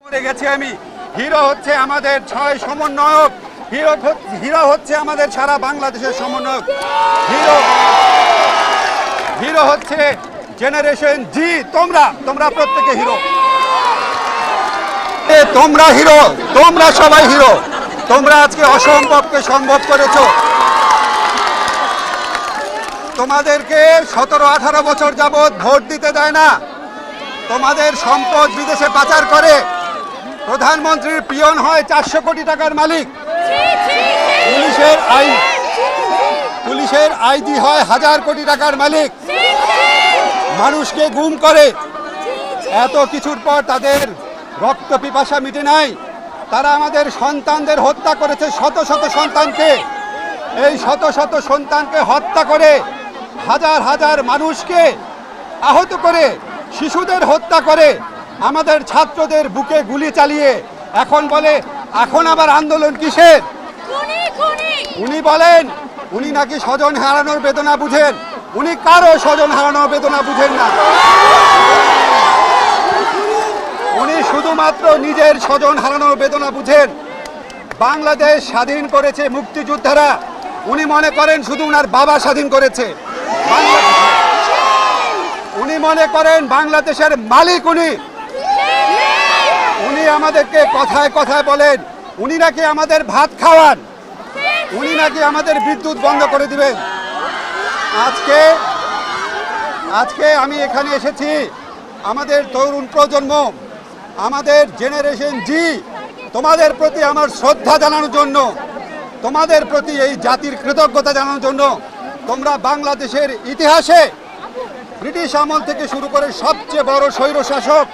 করে গেছি আমি। হিরো হচ্ছে আমাদের 6 সমন্বয়ক, হিরো হচ্ছে আমাদের সারা বাংলাদেশের সমন্বয়ক। হিরো হচ্ছে জেনারেশন জি। তোমরা প্রত্যেকে হিরো, তোমরা হিরো, তোমরা সবাই হিরো। তোমরা আজকে অসম্ভবকে সম্ভব করেছো। তোমাদেরকে 17-18 বছর যাবৎ ভোট দিতে দেয় না, তোমাদের সম্পদ বিদেশে পাচার করে। প্রধানমন্ত্রীর পিয়ন হয় 400 কোটি টাকার মালিক, পুলিশের আইজি হয় 1000 কোটি টাকার মালিক, মানুষকে গুম করে। এত কিছুর পর তাদের রক্ত পিপাসা মিটে নাই। তারা আমাদের সন্তানদের হত্যা করেছে, শত শত সন্তানকে। এই শত শত সন্তানকে হত্যা করে, হাজার হাজার মানুষকে আহত করে, শিশুদের হত্যা করে, আমাদের ছাত্রদের বুকে গুলি চালিয়ে এখন বলে এখন আবার আন্দোলন কিসের? উনি বলেন উনি নাকি স্বজন হারানোর বেদনা বুঝেন। উনি কারো স্বজন হারানোর বেদনা বুঝেন না। উনি শুধুমাত্র নিজের স্বজন হারানোর বেদনা বুঝেন। বাংলাদেশ স্বাধীন করেছে মুক্তিযোদ্ধারা। উনি মনে করেন শুধু উনার বাবা স্বাধীন করেছে। উনি মনে করেন বাংলাদেশের মালিক উনি। উনি আমাদেরকে কথায় কথায় বলেন উনি নাকি আমাদের ভাত খাওয়ান, উনি নাকি আমাদের বিদ্যুৎ বন্ধ করে দিবেন। আজকে আমি এখানে এসেছি আমাদের তরুণ প্রজন্ম, আমাদের জেনারেশন জি, তোমাদের প্রতি আমার শ্রদ্ধা জানানোর জন্য, তোমাদের প্রতি এই জাতির কৃতজ্ঞতা জানানোর জন্য। তোমরা বাংলাদেশের ইতিহাসে ব্রিটিশ আমল থেকে শুরু করে সবচেয়ে বড় স্বৈর শাসক,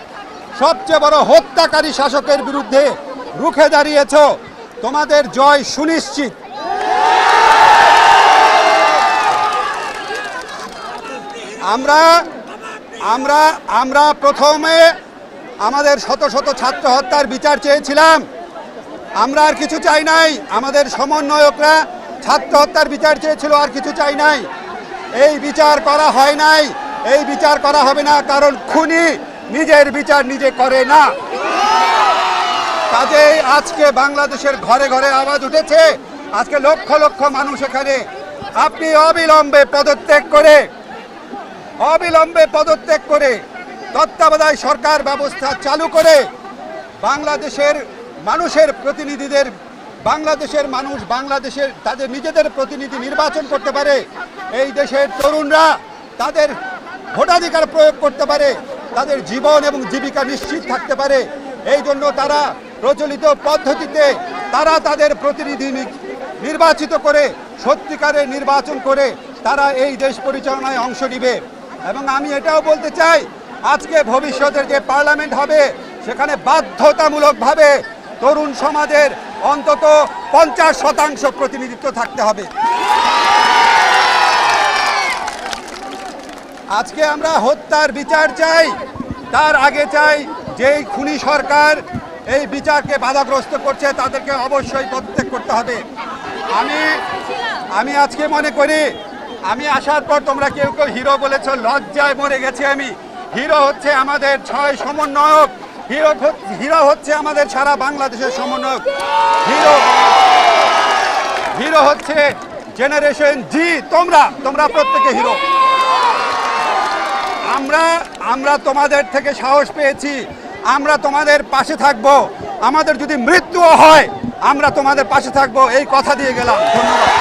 সবচেয়ে বড় হত্যাকারী শাসকের বিরুদ্ধে রুখে দাঁড়িয়েছ। তোমাদের জয় সুনিশ্চিত। আমরা প্রথমে আমাদের শত শত ছাত্র হত্যার বিচার চেয়েছিলাম। আমরা আর কিছু চাই নাই। আমাদের সমন্বয়করা ছাত্র হত্যার বিচার চেয়েছিল, আর কিছু চাই নাই। এই বিচার করা হয় নাই, এই বিচার করা হবে না, কারণ খুনি নিজের বিচার নিজে করে না। কাজেই আজকে বাংলাদেশের ঘরে ঘরে আওয়াজ উঠেছে। আজকে লক্ষ লক্ষ মানুষ এখানে। আপনি অবিলম্বে পদত্যাগ করে তত্ত্বাবধায়ক সরকার ব্যবস্থা চালু করে বাংলাদেশের মানুষের প্রতিনিধিদের, বাংলাদেশের মানুষ বাংলাদেশের তাদের নিজেদের প্রতিনিধি নির্বাচন করতে পারে। এই দেশের তরুণরা তাদের ভোটাধিকার প্রয়োগ করতে পারে, তাদের জীবন এবং জীবিকা নিশ্চিত থাকতে পারে। এই জন্য তারা প্রচলিত পদ্ধতিতে তারা তাদের প্রতিনিধি নির্বাচিত করে সত্যিকারের নির্বাচন করে তারা এই দেশ পরিচালনায় অংশ নিবে। এবং আমি এটাও বলতে চাই, আজকে ভবিষ্যতের যে পার্লামেন্ট হবে সেখানে বাধ্যতামূলকভাবে তরুণ সমাজের অন্তত 50% প্রতিনিধিত্ব থাকতে হবে। আজকে আমরা হত্যার বিচার চাই, তার আগে চাই যেই খুনি সরকার এই বিচারকে বাধাগ্রস্ত করছে তাদেরকে অবশ্যই পদত্যাগ করতে হবে। আমি আজকে মনে করি, আমি আসার পর তোমরা কেউ কেউ হিরো বলেছ, লজ্জায় মরে গেছি আমি। হিরো হচ্ছে আমাদের 6 সমন্বয়ক, হিরো হচ্ছে আমাদের সারা বাংলাদেশের সমন্বয়ক। হিরো হচ্ছে জেনারেশন জি। তোমরা প্রত্যেকে হিরো। আমরা তোমাদের থেকে সাহস পেয়েছি। আমরা তোমাদের পাশে থাকব। আমাদের যদি মৃত্যুও হয় আমরা তোমাদের পাশে থাকব, এই কথা দিয়ে গেলাম। ধন্যবাদ।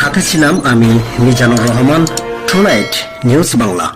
সাথে ছিলাম আমি মিজানুর রহমান, টুনাইট নিউজ বাংলা।